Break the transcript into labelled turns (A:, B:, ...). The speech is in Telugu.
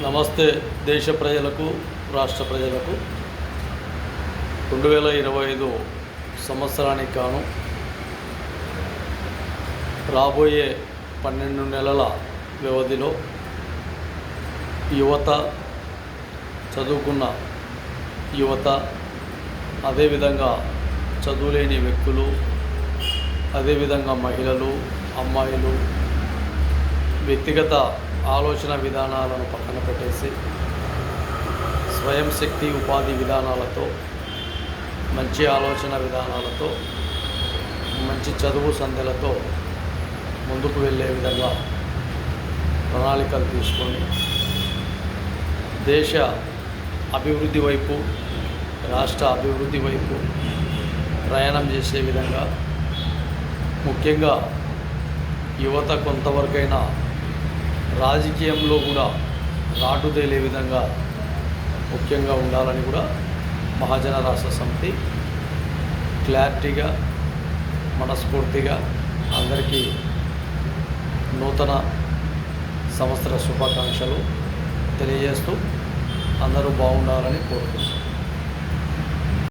A: నమస్తే దేశ ప్రజలకు రాష్ట్ర ప్రజలకు 2025 సంవత్సరానికి గాను రాబోయే 12 నెలల వ్యవధిలో యువత, చదువుకున్న యువత, అదేవిధంగా చదువులేని వ్యక్తులు, అదేవిధంగా మహిళలు, అమ్మాయిలు వ్యక్తిగత ఆలోచన విధానాలను పక్కన పెట్టేసి స్వయం శక్తి ఉపాధి విధానాలతో, మంచి ఆలోచన విధానాలతో, మంచి చదువు సంధ్యలతో ముందుకు వెళ్ళే విధంగా ప్రణాళికలు తీసుకొని దేశ అభివృద్ధి వైపు, రాష్ట్ర అభివృద్ధి వైపు ప్రయాణం చేసే విధంగా, ముఖ్యంగా యువత కొంతవరకైనా రాజకీయంలో కూడా రాటు తేలే విధంగా ముఖ్యంగా ఉండాలని కూడా మహాజన రాష్ట్ర సమితి క్లారిటీగా, మనస్ఫూర్తిగా అందరికీ నూతన సంవత్సర శుభాకాంక్షలు తెలియజేస్తూ అందరూ బాగుండాలని కోరుకుంటున్నాను.